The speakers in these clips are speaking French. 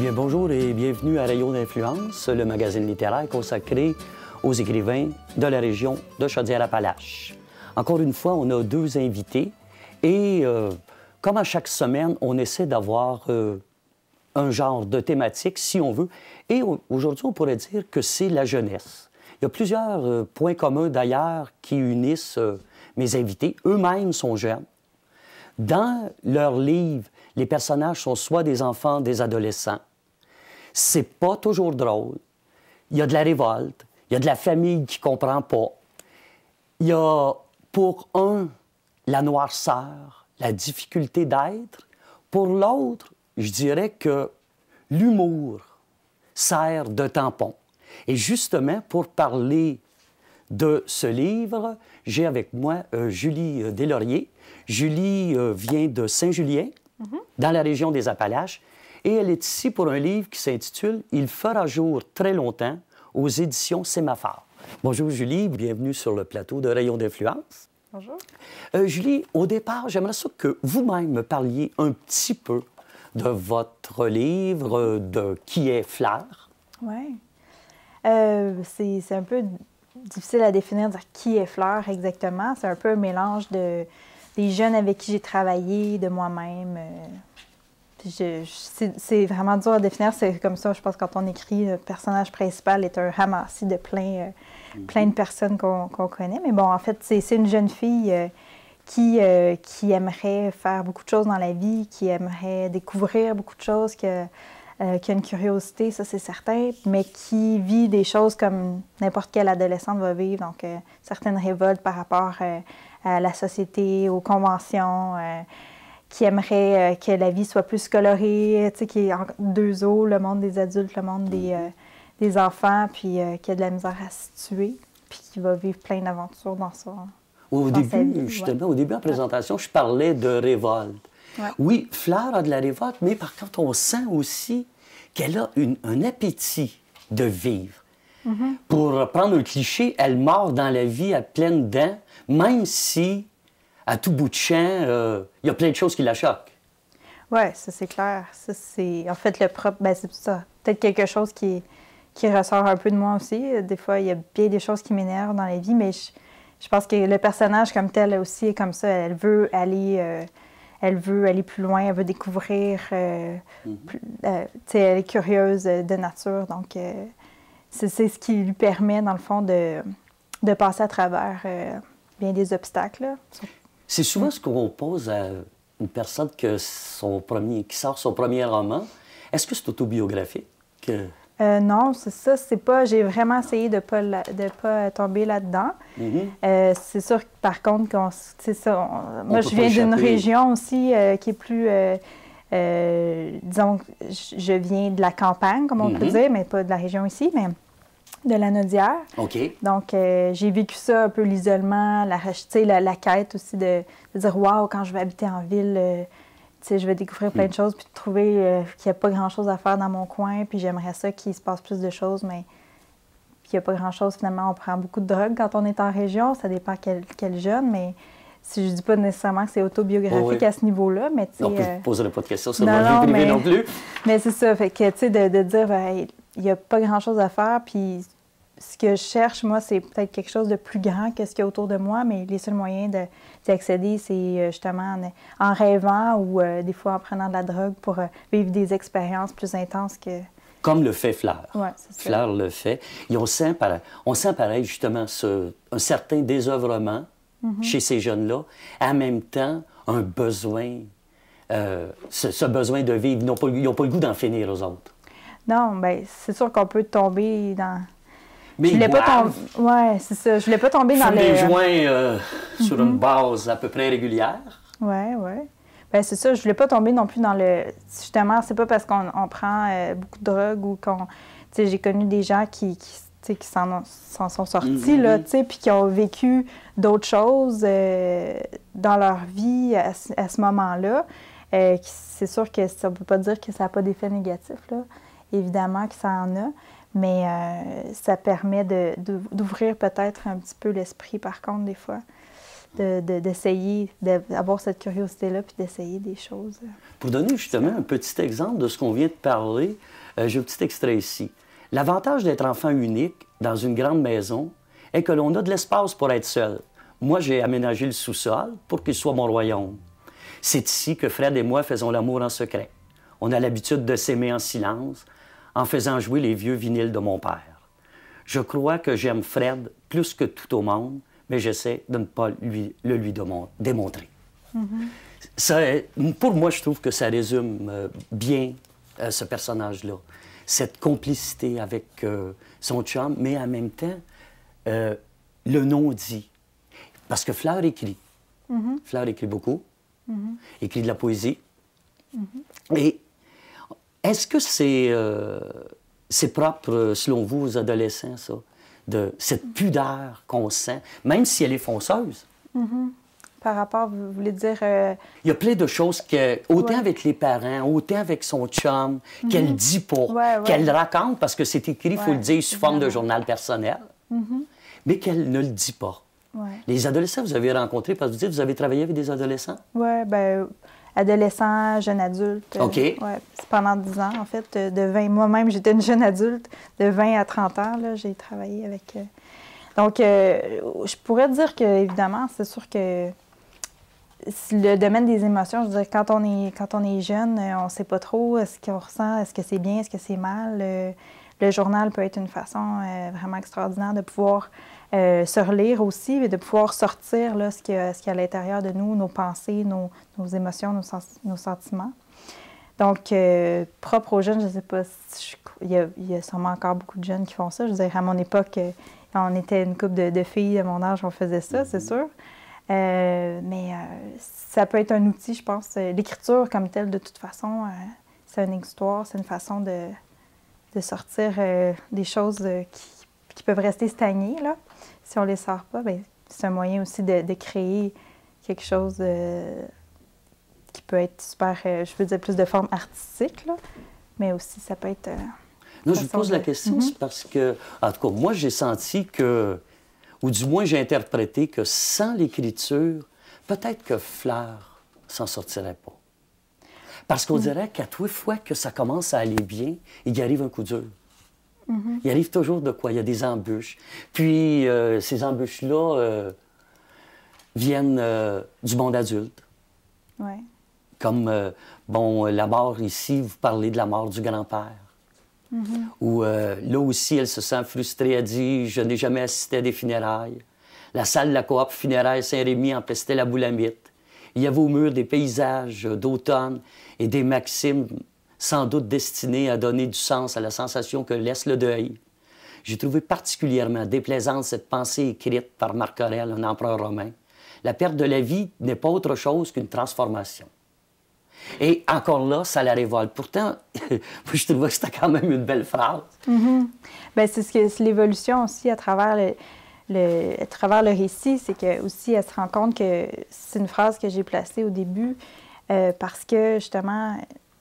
Bien, bonjour et bienvenue à Rayon d'influence, le magazine littéraire consacré aux écrivains de la région de Chaudière-Appalaches. Encore une fois, on a deux invités et comme à chaque semaine, on essaie d'avoir un genre de thématique, si on veut. Et aujourd'hui, on pourrait dire que c'est la jeunesse. Il y a plusieurs points communs d'ailleurs qui unissent mes invités. Eux-mêmes sont jeunes. Dans leurs livres, les personnages sont soit des enfants, des adolescents. C'est pas toujours drôle. Il y a de la révolte, il y a de la famille qui comprend pas. Il y a, pour un, la noirceur, la difficulté d'être. Pour l'autre, je dirais que l'humour sert de tampon. Et justement, pour parler de ce livre, j'ai avec moi Julie Deslauriers. Julie vient de Saint-Julien, dans la région des Appalaches, et elle est ici pour un livre qui s'intitule « Il fera jour très longtemps » aux éditions Sémaphore. Bonjour Julie, bienvenue sur le plateau de Rayon d'influence. Bonjour. Julie, au départ, j'aimerais ça que vous-même me parliez un petit peu de votre livre, de qui est Fleur. Oui. C'est un peu difficile à définir, dire qui est Fleur exactement. C'est un peu un mélange des jeunes avec qui j'ai travaillé, de moi-même. C'est vraiment dur à définir. C'est comme ça, je pense, quand on écrit, le personnage principal est un ramassis de plein de personnes qu'on connaît. Mais bon, en fait, c'est une jeune fille qui aimerait faire beaucoup de choses dans la vie, qui aimerait découvrir beaucoup de choses, qui a une curiosité, ça c'est certain, mais qui vit des choses comme n'importe quelle adolescente va vivre. Donc, certaines révoltes par rapport à la société, aux conventions, qui aimerait que la vie soit plus colorée, tu sais, qui est en deux eaux, le monde des adultes, le monde des enfants, puis qui a de la misère à se situer, puis qui va vivre plein d'aventures dans ça. Au début, justement, au début de la présentation, je parlais de révolte. Ouais. Oui, Fleur a de la révolte, mais par contre, on sent aussi qu'elle a un appétit de vivre. Pour prendre un cliché, elle mord dans la vie à pleines dents, même si, à tout bout de champ, il y a plein de choses qui la choquent. Oui, ça c'est clair. Ça, c'est en fait le propre. Ben, c'est ça. Peut-être quelque chose qui ressort un peu de moi aussi. Des fois, il y a bien des choses qui m'énervent dans la vie, mais je pense que le personnage comme tel aussi est comme ça. Elle veut aller plus loin, elle veut découvrir. Elle est curieuse de nature, donc c'est ce qui lui permet, dans le fond, de passer à travers bien des obstacles. C'est souvent ce qu'on pose à une personne qui sort son premier roman. Est-ce que c'est autobiographique? Non, c'est ça, c'est pas. J'ai vraiment essayé de pas tomber là-dedans. C'est sûr que, par contre, moi, je viens d'une région aussi qui est plus. Disons, je viens de la campagne, comme on peut dire, mais pas de la région ici, mais de la Naudière. OK. Donc, j'ai vécu ça un peu, l'isolement, la quête aussi de dire, waouh, quand je vais habiter en ville. Je vais découvrir plein de choses, puis de trouver qu'il n'y a pas grand-chose à faire dans mon coin, puis j'aimerais ça qu'il se passe plus de choses, mais il n'y a pas grand-chose. Finalement, on prend beaucoup de drogue quand on est en région, ça dépend quel jeune, mais si je dis pas nécessairement que c'est autobiographique à ce niveau-là, mais tu sais... On ne poserait pas de questions sur la vie privée non plus. Mais c'est ça, fait que, tu sais, de dire, il n'y a pas grand-chose à faire, puis ce que je cherche, moi, c'est peut-être quelque chose de plus grand que ce qu'il y a autour de moi, mais les seuls moyens d'y accéder, c'est justement en rêvant ou des fois en prenant de la drogue pour vivre des expériences plus intenses que... Comme le fait Fleur. Oui, c'est ça. Fleur le fait. Et on sent pareil, justement, un certain désœuvrement chez ces jeunes-là, en même temps, un besoin, ce besoin de vivre. Ils n'ont pas le goût d'en finir aux autres. Non, bien, c'est sûr qu'on peut tomber dans... Mais je voulais pas tomber. Ouais, c'est ça. Je voulais pas tomber dans des joints sur une base à peu près régulière. Oui, oui. Bien, c'est ça. Je voulais pas tomber non plus dans le... Justement, c'est pas parce qu'on prend beaucoup de drogue ou qu'on... Tu sais, j'ai connu des gens qui s'en sont sortis, là, tu sais, puis qui ont vécu d'autres choses dans leur vie à ce moment-là. C'est sûr que ça ne peut pas dire que ça n'a pas d'effet négatif, là. Évidemment que ça en a. Mais ça permet d'ouvrir peut-être un petit peu l'esprit, par contre, des fois. d'essayer, d'avoir cette curiosité-là, puis d'essayer des choses. Pour donner justement un petit exemple de ce qu'on vient de parler, j'ai un petit extrait ici. L'avantage d'être enfant unique dans une grande maison est que l'on a de l'espace pour être seul. Moi, j'ai aménagé le sous-sol pour qu'il soit mon royaume. C'est ici que Fred et moi faisons l'amour en secret. On a l'habitude de s'aimer en silence, en faisant jouer les vieux vinyles de mon père. Je crois que j'aime Fred plus que tout au monde, mais j'essaie de ne pas le lui démontrer. Ça, pour moi, je trouve que ça résume bien ce personnage-là. Cette complicité avec son chum, mais en même temps, le non-dit. Parce que Fleur écrit. Fleur écrit beaucoup, écrit de la poésie. Et est-ce que c'est propre, selon vous, aux adolescents, ça, de cette pudeur qu'on sent, même si elle est fonceuse? Par rapport, vous voulez dire... Il y a plein de choses, autant avec les parents, autant avec son chum, qu'elle ne dit pas, qu'elle raconte, parce que c'est écrit, il faut le dire, sous forme de journal personnel, mais qu'elle ne le dit pas. Les adolescents, vous avez rencontré, parce que vous dites, vous avez travaillé avec des adolescents? Oui, bien, adolescents, jeunes adultes. OK. C'est pendant 10 ans, en fait. De 20, moi-même, j'étais une jeune adulte. De 20 à 30 ans, là, j'ai travaillé avec... Donc, je pourrais dire que, évidemment, c'est sûr que le domaine des émotions, je veux dire, quand on est jeune, on ne sait pas trop ce qu'on ressent, est-ce que c'est bien, est-ce que c'est mal. Le journal peut être une façon vraiment extraordinaire de pouvoir se relire aussi, et de pouvoir sortir là, ce qu'il y a à l'intérieur de nous, nos pensées, nos émotions, nos sentiments. Donc, propre aux jeunes, je ne sais pas, il y a sûrement encore beaucoup de jeunes qui font ça. Je veux dire, à mon époque, on était une couple de filles de mon âge, on faisait ça, c'est sûr. Mais ça peut être un outil, je pense. L'écriture comme telle, de toute façon, c'est une histoire, c'est une façon de sortir des choses qui peuvent rester stagnées, là. Si on ne les sort pas, bien, c'est un moyen aussi de créer quelque chose qui peut être super, je veux dire, plus de forme artistique, là. Mais aussi, ça peut être... non, je vous pose la question, c'est parce que, en tout cas, moi, j'ai senti que, ou du moins, j'ai interprété que sans l'écriture, peut-être que Fleur s'en sortirait pas. Parce qu'on dirait qu'à toutes les fois que ça commence à aller bien, il y arrive un coup dur. Il arrive toujours de quoi? Il y a des embûches. Puis, ces embûches-là viennent du monde adulte. Oui. Comme, bon, la mort ici, vous parlez de la mort du grand-père. Où là aussi, elle se sent frustrée. Elle dit « Je n'ai jamais assisté à des funérailles. La salle de la coop funéraire Saint-Rémy empestait la boulamite. Il y avait au mur des paysages d'automne et des maximes sans doute destinées à donner du sens à la sensation que laisse le deuil. J'ai trouvé particulièrement déplaisante cette pensée écrite par Marc Aurèle, un empereur romain. La perte de la vie n'est pas autre chose qu'une transformation. » Et encore là, ça la révolte. Pourtant, je trouvais que c'était quand même une belle phrase. Bien, c'est l'évolution aussi à travers le récit, c'est que aussi elle se rend compte que c'est une phrase que j'ai placée au début parce que justement,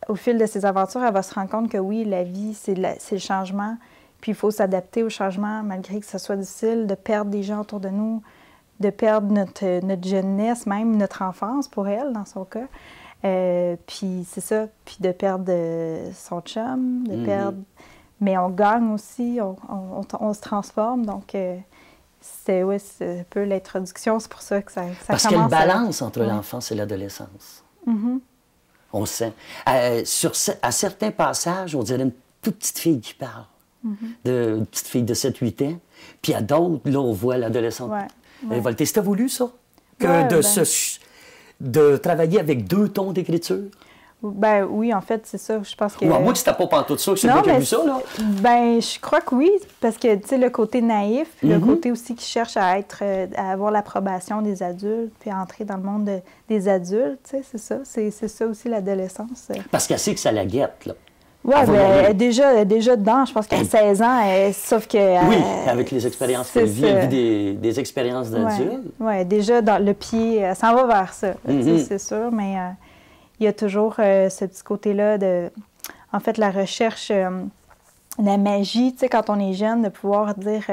au fil de ses aventures, elle va se rendre compte que oui, la vie, c'est le changement, puis il faut s'adapter au changement malgré que ce soit difficile, de perdre des gens autour de nous, de perdre notre jeunesse, même notre enfance pour elle, dans son cas. Puis c'est ça, puis de perdre son chum, de perdre... Mais on gagne aussi, on se transforme, donc c'est un peu l'introduction, c'est pour ça que ça parce qu'il y a une balance entre l'enfance et l'adolescence. On sent. À certains passages, on dirait une toute petite fille qui parle, une petite fille de 7-8 ans, puis à d'autres, là, on voit l'adolescente révoltée. C'était voulu, ça? De travailler avec 2 tons d'écriture? Ben oui, en fait, c'est ça. Je pense que... Ou à moi, c'était pas pantoute ça, que c'est moi qui ai vu ça, là? Ben, je crois que oui, parce que, tu sais, le côté naïf, le côté aussi qui cherche à avoir l'approbation des adultes, puis à entrer dans le monde des adultes, tu sais, c'est ça. C'est ça aussi, l'adolescence. Parce qu'elle sait que ça la guette, là. Oui, bien, déjà dedans, je pense qu'à 16 ans, sauf que... oui, avec les expériences qu'elle vit, elle vit des expériences d'adulte. Oui, déjà, dans le pied, elle s'en va vers ça, c'est sûr, mais il y a toujours ce petit côté-là de... En fait, la recherche, la magie, tu sais, quand on est jeune, de pouvoir dire...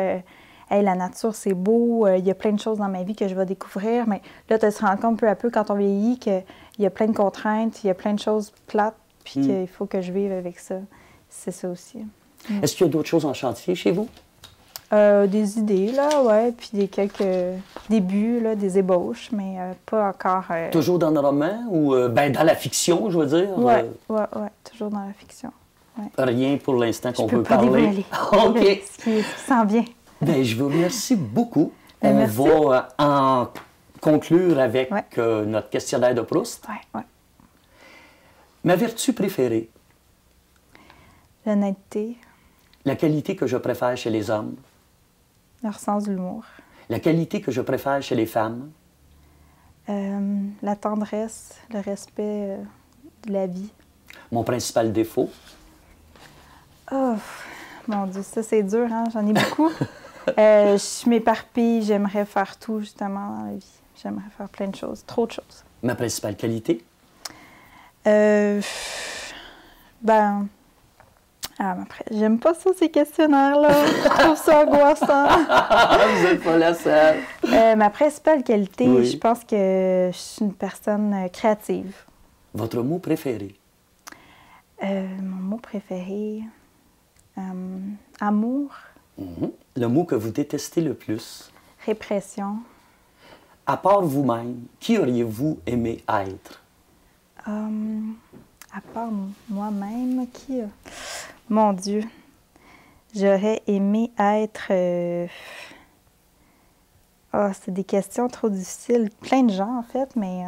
hey, la nature, c'est beau, il y a plein de choses dans ma vie que je vais découvrir. Mais là, tu te rends compte peu à peu, quand on vieillit, qu'il y a plein de contraintes, il y a plein de choses plates, puis qu'il faut que je vive avec ça. C'est ça aussi. Est-ce qu'il y a d'autres choses en chantier chez vous? Des idées, là, ouais, puis quelques débuts, là, des ébauches, mais pas encore... Toujours dans le roman ou dans la fiction, je veux dire? Oui, toujours dans la fiction. Ouais. Rien pour l'instant qu'on peut peut pas parler. Dévoiler. OK. Ce qui s'en vient. Bien, je vous remercie beaucoup. Merci. On va en conclure avec notre questionnaire de Proust. Oui. Ma vertu préférée? L'honnêteté. La qualité que je préfère chez les hommes? Leur sens de l'humour. La qualité que je préfère chez les femmes? La tendresse, le respect de la vie. Mon principal défaut? Oh, mon Dieu, ça c'est dur, hein? J'en ai beaucoup. Je m'éparpille, j'aimerais faire tout justement dans la vie. J'aimerais faire plein de choses, trop de choses. Ma principale qualité? Après, j'aime pas ça, ces questionnaires-là. Je trouve ça angoissant. Vous n'êtes pas la seule. Ma principale qualité, je pense que je suis une personne créative. Votre mot préféré? Mon mot préféré, amour. Le mot que vous détestez le plus? Répression. À part vous-même, qui auriez-vous aimé être? À part moi-même, qui... Mon Dieu, j'aurais aimé être... c'est des questions trop difficiles. Plein de gens, en fait, mais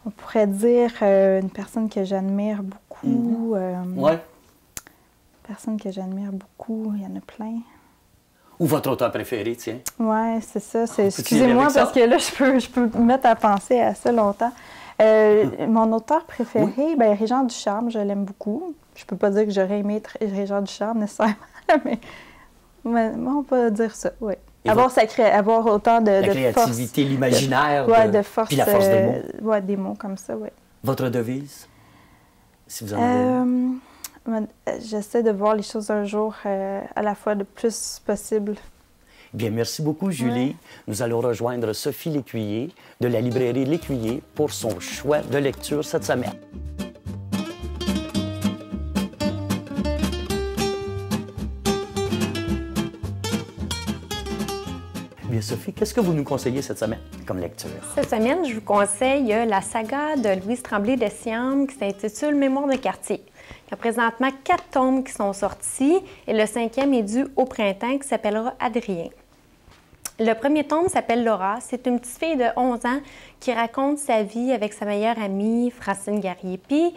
on pourrait dire une personne que j'admire beaucoup. Oui. Personne que j'admire beaucoup, il y en a plein. Ou votre auteur préféré, tiens? Oui, c'est ça. Excusez-moi, parce que là, je peux me mettre à penser à ça longtemps. Mon auteur préféré, Régent Ducharme, je l'aime beaucoup. Je peux pas dire que j'aurais aimé être Régent Ducharme nécessairement, mais on peut dire ça, oui. Avoir autant de créativité, l'imaginaire, de force, puis la force des mots. Oui, des mots comme ça, oui. Votre devise, si vous en avez? J'essaie de voir les choses un jour à la fois le plus possible. Bien, merci beaucoup, Julie. Ouais. Nous allons rejoindre Sophie Lécuyer de la librairie L'Écuyer pour son choix de lecture cette semaine. Bien, Sophie, qu'est-ce que vous nous conseillez cette semaine comme lecture? Cette semaine, je vous conseille la saga de Louise Tremblay-Dessiam qui s'intitule Mémoire de quartier. Il y a présentement 4 tomes qui sont sortis et le 5e est dû au printemps qui s'appellera Adrien. Le premier tome s'appelle Laura. C'est une petite fille de 11 ans qui raconte sa vie avec sa meilleure amie, Francine Guerrier. Puis,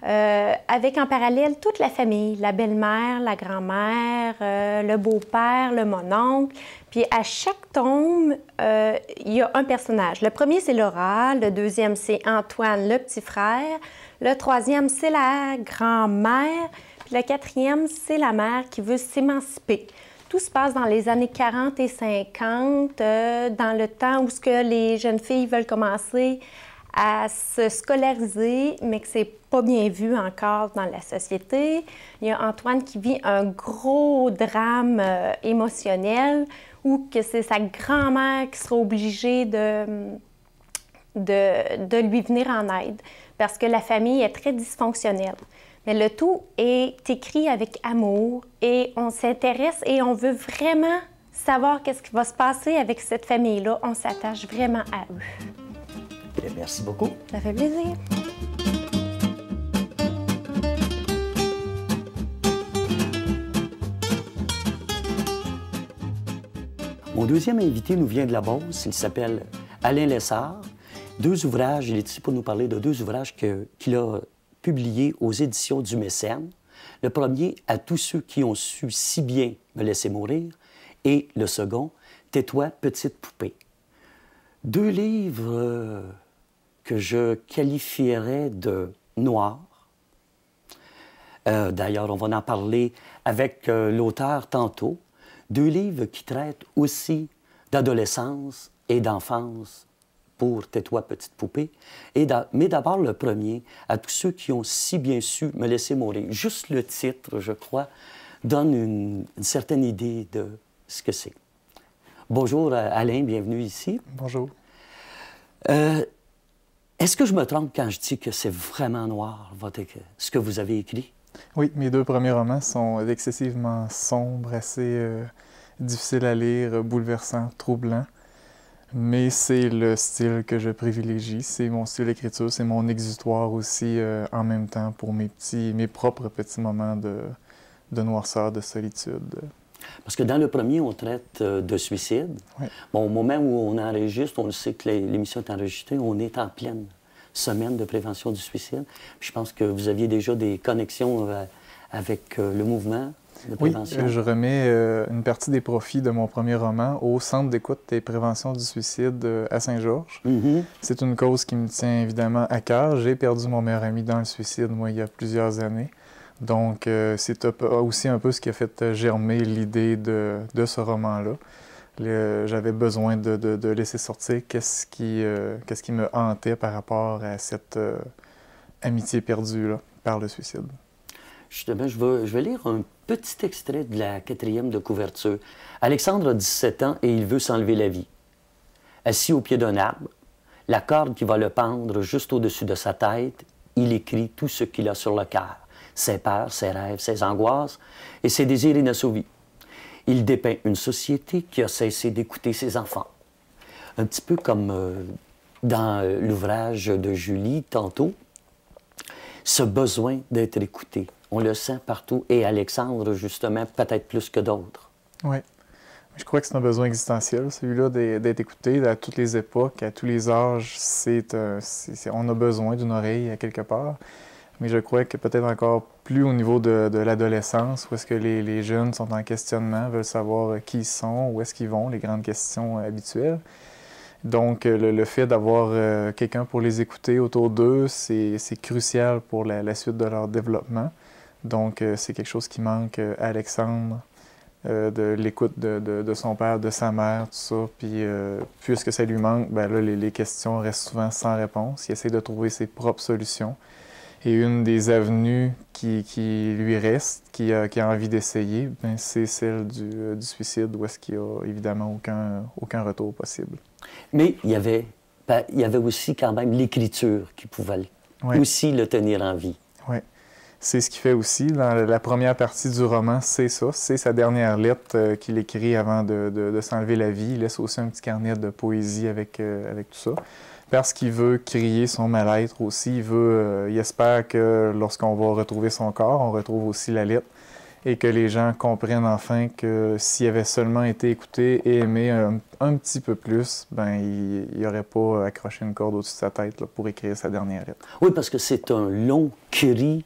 avec en parallèle toute la famille, la belle-mère, la grand-mère, le beau-père, le mononcle. Puis à chaque tome, il y a un personnage. Le premier, c'est Laura. Le deuxième, c'est Antoine, le petit frère. Le troisième, c'est la grand-mère. Puis le quatrième, c'est la mère qui veut s'émanciper. Tout se passe dans les années 40 et 50, dans le temps où les jeunes filles veulent commencer à se scolariser, mais que c'est pas bien vu encore dans la société. Il y a Antoine qui vit un gros drame émotionnel où que c'est sa grand-mère qui sera obligée de lui venir en aide parce que la famille est très dysfonctionnelle. Mais le tout est écrit avec amour et on s'intéresse et on veut vraiment savoir qu'est-ce qui va se passer avec cette famille-là. On s'attache vraiment à eux. Bien, merci beaucoup. Ça fait plaisir. Mon deuxième invité nous vient de la Beauce. Il s'appelle Alain Lessard. 2 ouvrages, il est ici pour nous parler de 2 ouvrages qu'il a publiés aux éditions du Mécène. Le premier, À tous ceux qui ont su si bien me laisser mourir, et le second, Tais-toi, petite poupée. 2 livres que je qualifierais de noirs. D'ailleurs, on va en parler avec l'auteur tantôt. 2 livres qui traitent aussi d'adolescence et d'enfance pour Tais-toi, petite poupée. Mais d'abord, le premier, À tous ceux qui ont si bien su me laisser mourir. Juste le titre, je crois, donne une certaine idée ce que c'est. Bonjour Alain, bienvenue ici. Bonjour. Est-ce que je me trompe quand je dis que c'est vraiment noir, ce que vous avez écrit? Oui, mes 2 premiers romans sont excessivement sombres, assez difficiles à lire, bouleversants, troublants. Mais c'est le style que je privilégie, c'est mon style d'écriture, c'est mon exutoire aussi en même temps pour mes propres petits moments de noirceur, de solitude. Parce que dans le premier, on traite de suicide. Oui. Bon, au moment où on enregistre, on sait que l'émission est enregistrée, on est en pleine semaine de prévention du suicide. Puis je pense que vous aviez déjà des connexions avec le mouvement de prévention. Oui, je remets une partie des profits de mon premier roman au Centre d'écoute et prévention du suicide à Saint-Georges. Mm-hmm. C'est une cause qui me tient évidemment à cœur. J'ai perdu mon meilleur ami dans le suicide, moi, il y a plusieurs années. Donc, c'est aussi un peu ce qui a fait germer l'idée de ce roman-là. J'avais besoin de laisser sortir qu'est-ce qui me hantait par rapport à cette amitié perdue là, par le suicide. Justement, je vais lire un petit extrait de la 4e de couverture. Alexandre a 17 ans et il veut s'enlever la vie. Assis au pied d'un arbre, la corde qui va le pendre juste au-dessus de sa tête, il écrit tout ce qu'il a sur le cœur. Ses peurs, ses rêves, ses angoisses et ses désirs inassouvis. Il dépeint une société qui a cessé d'écouter ses enfants. Un petit peu comme dans l'ouvrage de Julie, tantôt, ce besoin d'être écouté. On le sent partout, et Alexandre, justement, peut-être plus que d'autres. Oui. Je crois que c'est un besoin existentiel, celui-là d'être écouté à toutes les époques, à tous les âges. On a besoin d'une oreille à quelque part. Mais je crois que peut-être encore plus au niveau de l'adolescence, où est-ce que les jeunes sont en questionnement, veulent savoir qui ils sont, où est-ce qu'ils vont, les grandes questions habituelles. Donc, le fait d'avoir quelqu'un pour les écouter autour d'eux, c'est crucial pour la suite de leur développement. Donc, c'est quelque chose qui manque à Alexandre, de l'écoute de son père, de sa mère, tout ça. Puis, puisque ça lui manque, ben là, les questions restent souvent sans réponse. Il essaie de trouver ses propres solutions. Et une des avenues qui lui reste, qui a envie d'essayer, c'est celle du suicide, où est-ce qu'il n'y a évidemment aucun retour possible. Mais il y avait aussi quand même l'écriture qui pouvait aussi le tenir en vie. Oui. C'est ce qu'il fait aussi. Dans la première partie du roman, c'est ça. C'est sa dernière lettre qu'il écrit avant de s'enlever la vie. Il laisse aussi un petit carnet de poésie avec tout ça. Parce qu'il veut crier son mal-être aussi. Il espère que lorsqu'on va retrouver son corps, on retrouve aussi la lettre et que les gens comprennent enfin que s'il avait seulement été écouté et aimé un petit peu plus, ben il n'aurait pas accroché une corde au-dessus de sa tête là, pour écrire sa dernière lettre. Oui, parce que c'est un long cri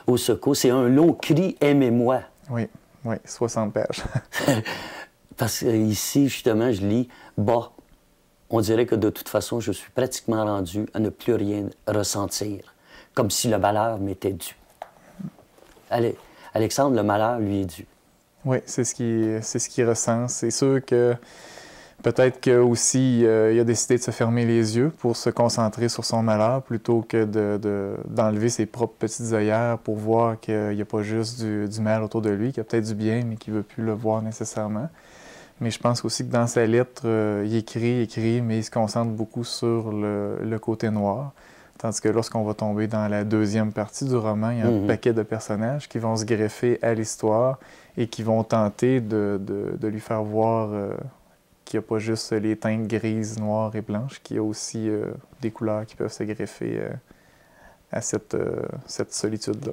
au secours. C'est un long cri « Aimez-moi ». Oui, 60 pages. Parce qu'ici, justement, je lis « Bah ». On dirait que de toute façon, je suis pratiquement rendu à ne plus rien ressentir, comme si le malheur m'était dû. Allez, Alexandre, le malheur lui est dû. Oui, c'est ce qu'il ressent. C'est sûr que peut-être qu'aussi, il a décidé de se fermer les yeux pour se concentrer sur son malheur plutôt que d'enlever ses propres petites œillères pour voir qu'il n'y a pas juste du mal autour de lui, qu'il y a peut-être du bien, mais qu'il ne veut plus le voir nécessairement. Mais je pense aussi que dans sa lettre, il écrit, mais il se concentre beaucoup sur le côté noir. Tandis que lorsqu'on va tomber dans la deuxième partie du roman, il y a un paquet de personnages qui vont se greffer à l'histoire et qui vont tenter de lui faire voir qu'il n'y a pas juste les teintes grises, noires et blanches, qu'il y a aussi des couleurs qui peuvent se greffer à cette solitude-là.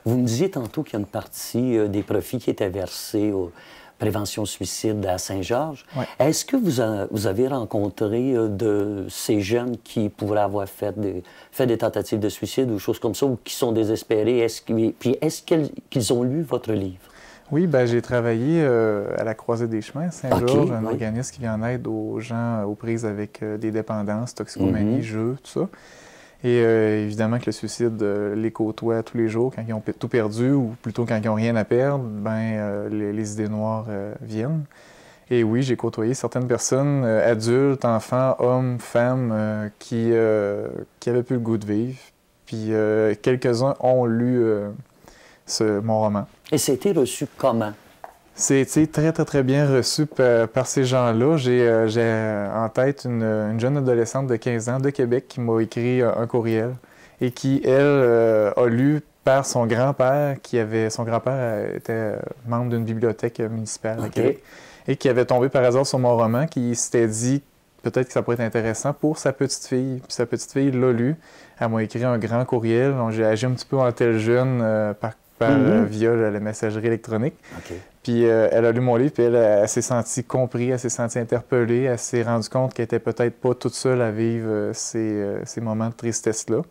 Vous me disiez tantôt qu'il y a une partie des profits qui était versée aux prévention suicide à Saint-Georges. Ouais. Est-ce que vous avez rencontré de ces jeunes qui pourraient avoir fait des tentatives de suicide ou choses comme ça, ou qui sont désespérés? Est-ce qu'ils ont lu votre livre? Oui, bien, j'ai travaillé à la Croisée des Chemins à Saint-Georges, un organisme qui vient en aide aux gens aux prises avec des dépendances, toxicomanie, jeux, tout ça. Et évidemment que le suicide les côtoie tous les jours quand ils ont tout perdu, ou plutôt quand ils n'ont rien à perdre, les idées noires viennent. Et oui, j'ai côtoyé certaines personnes, adultes, enfants, hommes, femmes, qui avaient plus le goût de vivre. Puis quelques-uns ont lu mon roman. Et c'était reçu comment? C'est très, très, très bien reçu par ces gens-là. J'ai en tête une jeune adolescente de 15 ans de Québec qui m'a écrit un courriel et qui, elle, a lu par son grand-père, son grand-père était membre d'une bibliothèque municipale à Québec et qui avait tombé par hasard sur mon roman, qui s'était dit peut-être que ça pourrait être intéressant pour sa petite fille. Puis sa petite fille l'a lu. Elle m'a écrit un grand courriel. Donc, j'ai agi un petit peu en tel jeune via la messagerie électronique. Puis elle a lu mon livre, puis elle s'est sentie comprise, elle s'est sentie interpellée, elle s'est rendue compte qu'elle était peut-être pas toute seule à vivre ces moments de tristesse-là.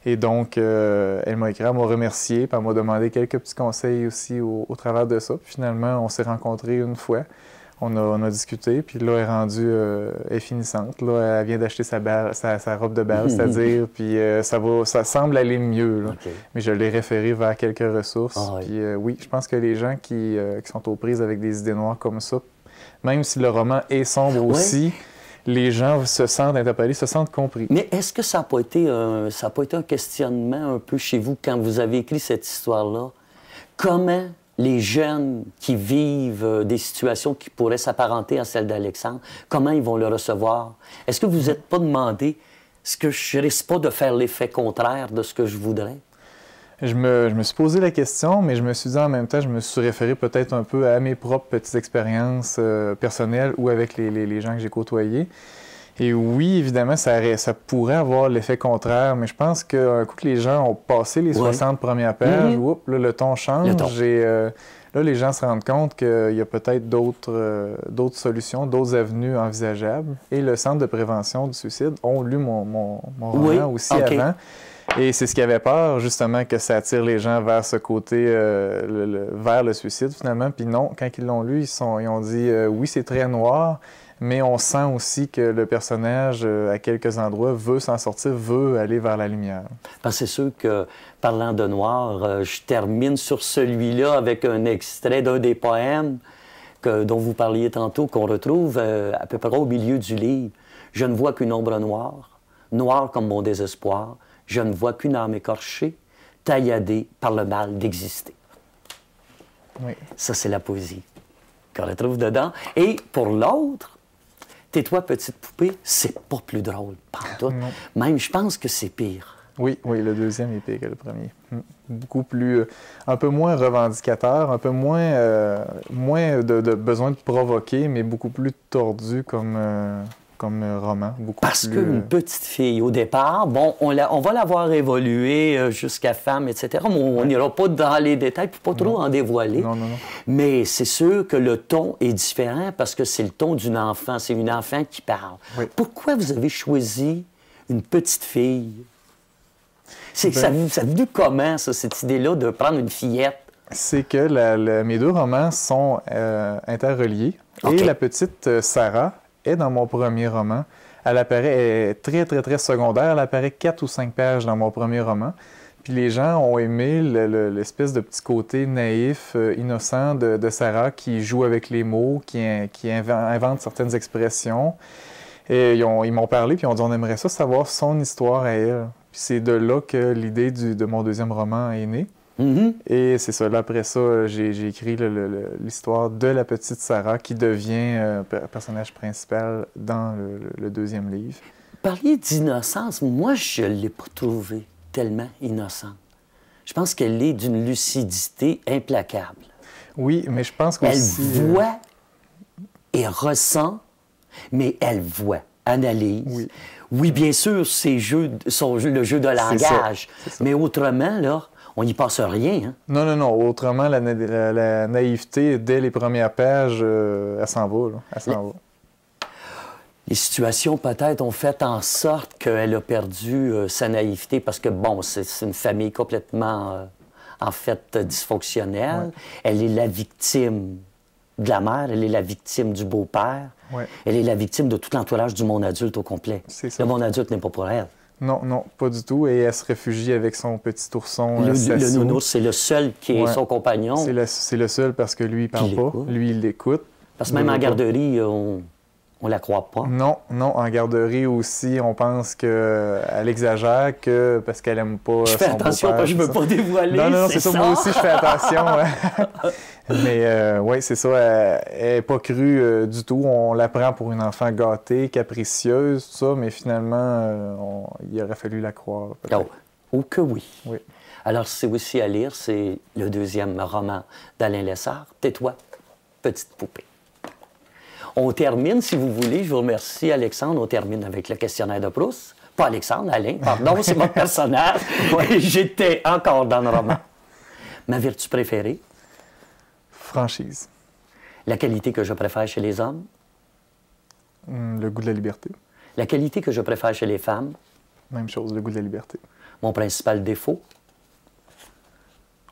Et donc, elle m'a écrit, elle m'a remercié, puis elle m'a demandé quelques petits conseils aussi au travers de ça. Puis finalement, on s'est rencontrés une fois. On a discuté, puis là, elle est rendue elle est finissante. Là, elle vient d'acheter sa robe de bal, c'est-à-dire, puis ça semble aller mieux. Là. Mais je l'ai référé vers quelques ressources. Puis oui, je pense que les gens qui sont aux prises avec des idées noires comme ça, même si le roman est sombre aussi, les gens se sentent interpellés, se sentent compris. Mais est-ce que ça n'a pas été un questionnement un peu chez vous quand vous avez écrit cette histoire-là? Comment les jeunes qui vivent des situations qui pourraient s'apparenter à celles d'Alexandre, comment ils vont le recevoir? Est-ce que vous n'êtes pas demandé, est-ce que je risque pas de faire l'effet contraire de ce que je voudrais? Je me suis posé la question, mais je me suis dit en même temps, je me suis référé peut-être un peu à mes propres petites expériences personnelles ou avec les gens que j'ai côtoyés. Et oui, évidemment, ça pourrait avoir l'effet contraire, mais je pense qu'un coup que les gens ont passé les 60 premières pages, là, le ton change. Là, les gens se rendent compte qu'il y a peut-être d'autres solutions, d'autres avenues envisageables. Et le Centre de prévention du suicide ont lu mon roman aussi avant. Et c'est ce qui avait peur, justement, que ça attire les gens vers ce côté, vers le suicide, finalement. Puis non, quand ils l'ont lu, ils ont dit oui, c'est très noir, mais on sent aussi que le personnage, à quelques endroits, veut s'en sortir, veut aller vers la lumière. Parce que c'est sûr que, parlant de noir, je termine sur celui-là avec un extrait d'un des poèmes dont vous parliez tantôt, qu'on retrouve à peu près au milieu du livre. « Je ne vois qu'une ombre noire, noire comme mon désespoir. Je ne vois qu'une âme écorchée, tailladée par le mal d'exister. » Oui. Ça, c'est la poésie qu'on retrouve dedans. Et pour l'autre, Tais-toi, petite poupée, c'est pas plus drôle, pantoute. Même, je pense que c'est pire. Oui, le deuxième est pire que le premier. Beaucoup plus, un peu moins revendicateur, un peu moins de besoin de provoquer, mais beaucoup plus tordu comme roman. Parce qu'une petite fille, au départ, bon, on va la voir évoluer jusqu'à femme, etc. Mais on n'ira pas dans les détails, puis pas trop en dévoiler. Non. Mais c'est sûr que le ton est différent parce que c'est le ton d'une enfant. C'est une enfant qui parle. Oui. Pourquoi vous avez choisi une petite fille? Ça a venu comment, ça, cette idée-là de prendre une fillette? C'est que mes deux romans sont interreliés. Okay. Et la petite Sarah est dans mon premier roman. Elle est très, très, très secondaire. Elle apparaît 4 ou 5 pages dans mon premier roman. Puis les gens ont aimé l'espèce de petit côté naïf, innocent de Sarah qui joue avec les mots, qui invente certaines expressions. Et ils m'ont parlé, puis ils ont dit on aimerait ça savoir son histoire à elle. Puis c'est de là que l'idée de mon deuxième roman est née. Mm-hmm. Et c'est ça. Là, après ça, j'ai écrit l'histoire de la petite Sarah qui devient personnage principal dans le deuxième livre. Parliez d'innocence. Moi, je ne l'ai pas trouvée tellement innocente. Je pense qu'elle est d'une lucidité implacable. Oui, mais je pense qu'aussi... Elle voit et ressent, mais elle voit, analyse. Oui, bien sûr, c'est le jeu de langage. C'est ça. Mais autrement, là, on n'y passe rien. Hein? Non. Autrement, la naïveté, dès les premières pages, elle s'en va. Elle s'en va. Les situations, peut-être, ont fait en sorte qu'elle a perdu sa naïveté parce que, bon, c'est une famille complètement, en fait, dysfonctionnelle. Ouais. Elle est la victime de la mère, elle est la victime du beau-père. Ouais. Elle est la victime de tout l'entourage du monde adulte au complet. Le monde adulte n'est pas pour elle. Non, pas du tout. Et elle se réfugie avec son petit ourson. Le nounours, c'est le seul qui est son compagnon. C'est le seul parce que lui, il parle pas. Lui, il l'écoute. Parce que même en garderie, on On la croit pas. Non, non, en garderie aussi, on pense qu'elle exagère que parce qu'elle aime pas Je fais son attention, beau-père, je ne veux pas dévoiler. Non, non, non, c'est ça. Moi aussi, je fais attention. Mais oui, c'est ça. Elle n'est pas crue du tout. On la prend pour une enfant gâtée, capricieuse, tout ça, mais finalement, il aurait fallu la croire. Oh que oui. Oui. Alors, c'est aussi à lire, c'est le deuxième roman d'Alain Lessard, Tais-toi, petite poupée. On termine, si vous voulez, je vous remercie, Alexandre, on termine avec le questionnaire de Proust. Pas Alexandre, Alain, pardon, c'est mon personnage. J'étais encore dans le roman. Ma vertu préférée? Franchise. La qualité que je préfère chez les hommes? Le goût de la liberté. La qualité que je préfère chez les femmes? Même chose, le goût de la liberté. Mon principal défaut?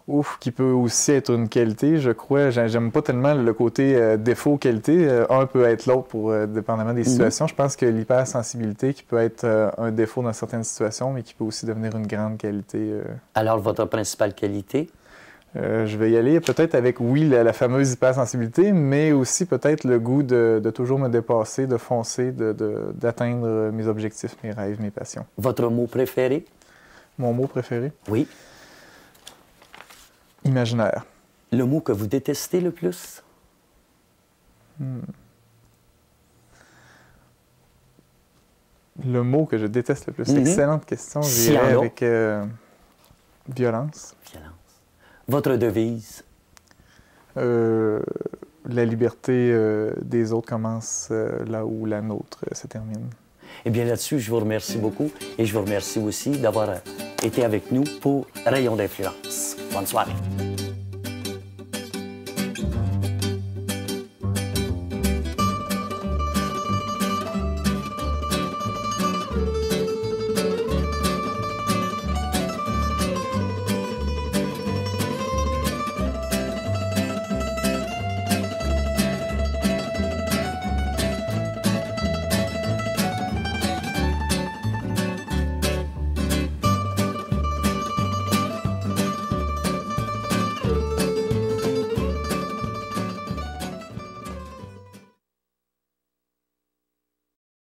Ouf, qui peut aussi être une qualité, je crois. J'aime pas tellement le côté défaut-qualité. Un peut être l'autre pour dépendamment des situations. Je pense que l'hypersensibilité qui peut être un défaut dans certaines situations, mais qui peut aussi devenir une grande qualité. Alors, votre principale qualité? Je vais y aller peut-être avec, oui, la fameuse hypersensibilité, mais aussi peut-être le goût de toujours me dépasser, de foncer, d'atteindre mes objectifs, mes rêves, mes passions. Votre mot préféré? Mon mot préféré? Oui. Imaginaire. Le mot que vous détestez le plus? Le mot que je déteste le plus? Excellente question. J'irais avec violence. Violence. Votre devise? La liberté des autres commence là où la nôtre se termine. Eh bien, là-dessus, je vous remercie beaucoup et je vous remercie aussi d'avoir été avec nous pour Rayon d'influence. Bonne soirée.